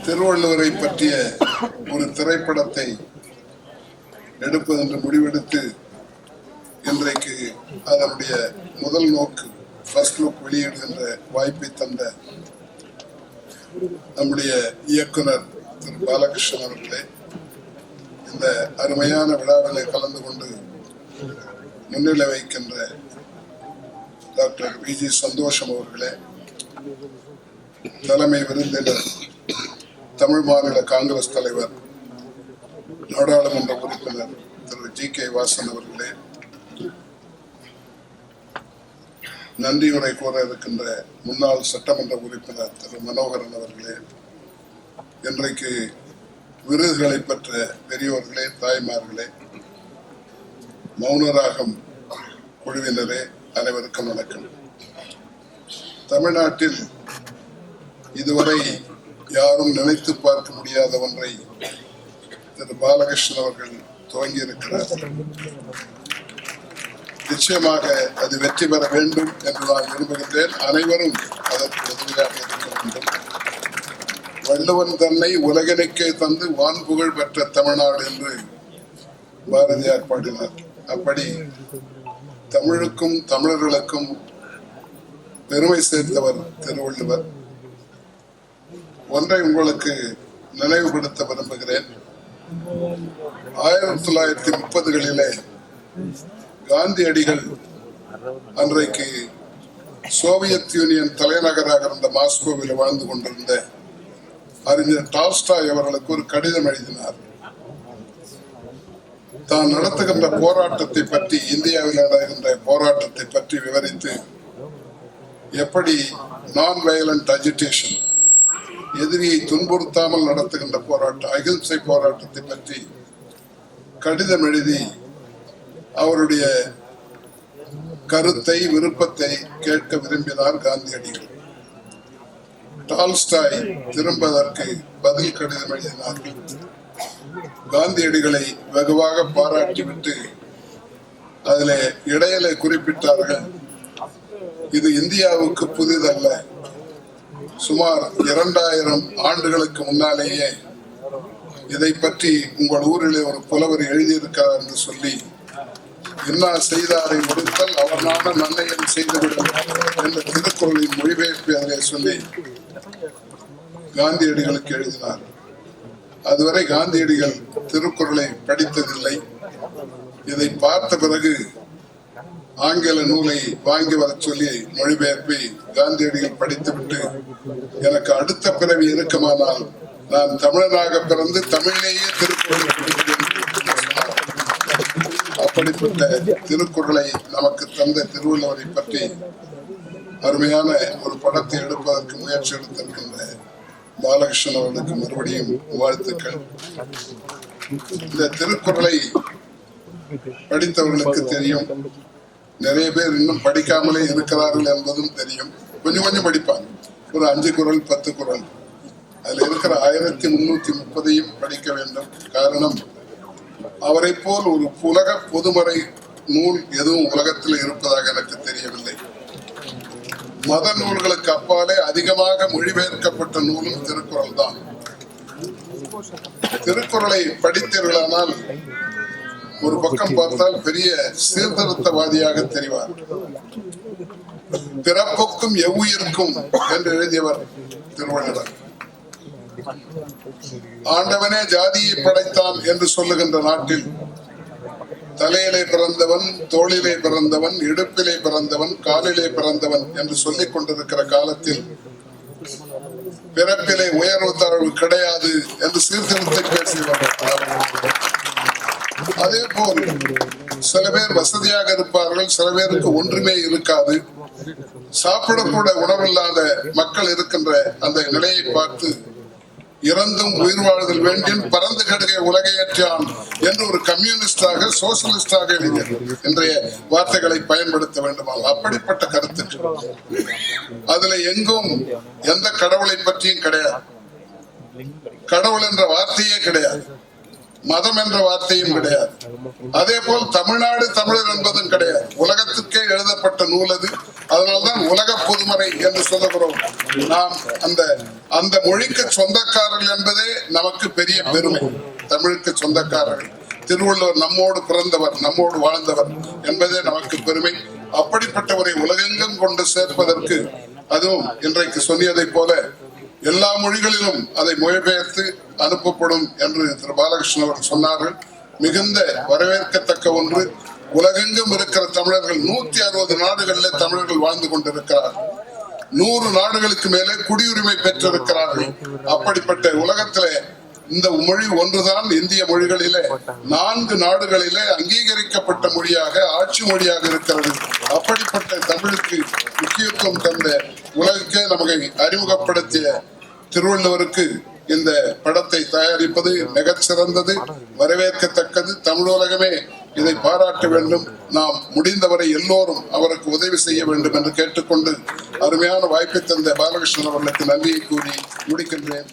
திருவள்ளுவரை பற்றிய ஒரு திரைப்படத்தை எடுப்பது என்று முடிவெடுத்து இன்றைக்கு அதனுடைய முதல் நோக்கு ஃபர்ஸ்ட் லுக் வெளியிடுகின்ற வாய்ப்பை தந்த நம்முடைய இயக்குனர் திரு பாலகிருஷ்ணன் அவர்களே, இந்த அருமையான விழாவிலே கலந்து கொண்டு முன்னிலை வைக்கின்ற டாக்டர் வி.ஜி. சந்தோஷம் அவர்களே, தலைமை விருந்தினர் தமிழ் மாநில காங்கிரஸ் தலைவர் நாடாளுமன்ற உறுப்பினர் திரு ஜி.கே. வாசன் அவர்களே, நன்றியுரை கூற இருக்கின்ற முன்னாள் சட்டமன்ற உறுப்பினர் திரு மனோகரன் அவர்களே, இன்றைக்கு விருதுகளை பெற்ற பெரியோர்களே, தாய்மார்களே, மௌனராகம் குழுவினரே, அனைவருக்கும் வணக்கம். தமிழ்நாட்டில் இதுவரை யாரும் நினைத்து பார்க்க முடியாத ஒன்றை திரு பாலகிருஷ்ணன் அவர்கள் துவங்கி இருக்கிறார். நிச்சயமாக அது வெற்றி பெற வேண்டும் என்று நான் விரும்புகின்றேன். அனைவரும் அதற்கு உதவியாக இருக்க வேண்டும். வள்ளுவன் தன்னை உலகனுக்கே தந்து வான்புகழ் பெற்ற தமிழ்நாடு என்று பாரதியார் பாடினார். அப்படி தமிழுக்கும் தமிழர்களுக்கும் பெருமை சேர்த்தவர் திருவள்ளுவர். ஒன்றை உங்களுக்கு நினைவுபடுத்த விரும்புகிறேன். 1930களிலே காந்தியடிகள் அன்றைக்கு சோவியத் யூனியன் தலைநகராக இருந்த மாஸ்கோவில் வாழ்ந்து கொண்டிருந்த அறிஞர் டால்ஸ்டாய் அவர்களுக்கு ஒரு கடிதம் எழுதினார். தான் நடத்துகின்ற போராட்டத்தை பற்றி, இந்தியாவில் நடக்கின்ற போராட்டத்தை பற்றி விவரித்து, எப்படி நான் வயலண்ட் அஜிடேஷன், எதிரியை துன்புறுத்தாமல் நடத்துகின்ற போராட்டம், அகிம்சை போராட்டத்தை பற்றி கடிதம் எழுதி அவருடைய கருத்தை, விருப்பத்தை கேட்க விரும்பினார் காந்தியடிகள். டால்ஸ்டாய் திரும்ப அதற்கு பதில் கடிதம் எழுதினார்கள். காந்தியடிகளை வெகுவாக பாராட்டிவிட்டு அதில் இடையில குறிப்பிட்டார்கள், இது இந்தியாவுக்கு புதிதல்ல, சுமார் 2000 ஆண்டுகளுக்கு முன்னாலேயே இதை பற்றி உங்கள் ஊரிலே ஒரு புலவர் எழுதியிருக்கிறார் என்று சொல்லி, இன்னா செய்தாரை ஒடுத்தல் அவர் நாம நன்மையும் செய்துவிடும் என்ற திருக்குறளின் மொழிபெயர்ப்பு அதிலே சொல்லி காந்தியடிகளுக்கு எழுதினார். அதுவரை காந்தியடிகள் திருக்குறளை படித்ததில்லை. இதை பார்த்த பிறகு ஆங்கில நூலை வாங்கி வர சொல்லி மொழிபெயர்ப்பை காந்தியடிகள் படித்துவிட்டு, எனக்கு அடுத்த பிறவி இருக்குமானால் நான் தமிழனாக பிறந்து தமிழிலேயே திருக்குறளை படிக்கிறேன். அப்படிப்பட்ட திருக்குறளை நமக்கு தந்த திருவள்ளுவரை பற்றி அருமையான ஒரு படத்தை எடுப்பதற்கு முயற்சி எடுத்திருக்கின்ற பாலகிருஷ்ணன் அவர்களுக்கு மறுபடியும் வாழ்த்துக்கள். இந்த திருக்குறளை படித்தவர்களுக்கு தெரியும், நிறைய பேர் இன்னும் படிக்காமலே இருக்கிறார்கள் என்பதும் தெரியும். கொஞ்சம் கொஞ்சம் படிப்பாங்க, ஒரு 5 குறள் 10 குறள், அதுல இருக்கிற 1330ஐயும் படிக்க வேண்டும். காரணம், அவரை போல் ஒரு உலக பொதுமறை நூல் எதுவும் உலகத்தில் இருப்பதாக எனக்கு தெரியவில்லை. மத நூல்களுக்கு அப்பாலே அதிகமாக மொழிபெயர்க்கப்பட்ட நூலும் திருக்குறள் தான். திருக்குறளை படித்தீர்களானால் ஒரு பக்கம் பார்த்தால் பெரிய சீர்திருத்தவாதியாக தெரிவார். பிறப்புக்கும் எவ்வுயிருக்கும் என்று எழுதியவர் திருவள்ளுவர். ஆண்டவனே ஜாதியை படைத்தான் என்று சொல்லுகின்ற நாட்டில் தலையிலே பிறந்தவன், தோளிலே பிறந்தவன், இடுப்பிலே பிறந்தவன், காலிலே பிறந்தவன் என்று சொல்லிக் கொண்டிருக்கிற காலத்தில் பிறப்பிலே உயர்வு தாழ்வு கிடையாது என்று சீர்திருத்தி பேசியவர். அதே போல் சில பேர் வசதியாக இருப்பார்கள், சில பேருக்கு ஒன்றுமே இருக்காது. சாப்பிடக்கூட உணவில்லாத மக்கள் இருக்கின்ற அந்த நிலையை பார்த்து, இறந்தும் உயிர் வாழ்தல் வேண்டின் பறந்து கடுகை உலகையற்றான் என்று ஒரு கம்யூனிஸ்டாக, சோசியலிஸ்டாக எழுதியது இன்றைய வார்த்தைகளை பயன்படுத்த வேண்டுமானால் அப்படிப்பட்ட கருத்து. அதுல எங்கும் எந்த கடவுளை பற்றியும் கிடையாது, கடவுள் என்ற வார்த்தையே கிடையாது. மதம் என்ற வார்த்தையும் கிடையாது. அதே போல் தமிழ்நாடு தமிழர் என்பதும் கிடையாது. உலகத்திற்கே எழுதப்பட்ட நூல் அது. அதனால்தான் உலக பொதுமறை என்று சொல்லுகிறோம். நாம் அந்த மொழிக்கு சொந்தக்காரர்கள் என்பதே நமக்கு பெரிய பெருமை. தமிழுக்கு சொந்தக்காரர்கள். திருவள்ளுவர் நம்மோடு பிறந்தவர், நம்மோடு வாழ்ந்தவர் என்பதே நமக்கு பெருமை. அப்படிப்பட்டவரை உலகெங்கும் கொண்டு சேர்ப்பதற்கு, அதுவும் இன்றைக்கு சொன்னதை போல எல்லா மொழிகளிலும் அதை மொழிபெயர்த்து அனுப்பப்படும் என்று திரு பாலகிருஷ்ணன் அவர்கள் சொன்னார்கள். மிகுந்த வரவேற்கத்தக்க ஒன்று. உலகெங்கும் இருக்கிற தமிழர்கள் 160 நாடுகளில் தமிழர்கள் வாழ்ந்து கொண்டிருக்கிறார்கள். 100 நாடுகளுக்கு மேலே குடியுரிமை பெற்றிருக்கிறார்கள். அப்படிப்பட்ட உலகத்திலே இந்த மொழி ஒன்றுதான் இந்திய மொழிகளிலே 4 நாடுகளிலே அங்கீகரிக்கப்பட்ட மொழியாக, ஆட்சி மொழியாக இருக்கிறது. அப்படிப்பட்ட தமிழுக்கு முக்கியத்துவம் தந்த, உலகுக்கே நமக்கு அறிமுகப்படுத்திய திருவள்ளுவருக்கு இந்த படத்தை தயாரிப்பது மிகச்சிறந்தது, வரவேற்கத்தக்கது. தமிழ் உலகமே இதை பாராட்ட வேண்டும். நாம் முடிந்தவரை எல்லோரும் அவருக்கு உதவி செய்ய வேண்டும் என்று கேட்டுக்கொண்டு அருமையான வாய்ப்பை தந்த பாலகிருஷ்ணன் அவர்களுக்கு நன்றியை கூறி முடிக்கின்றேன்.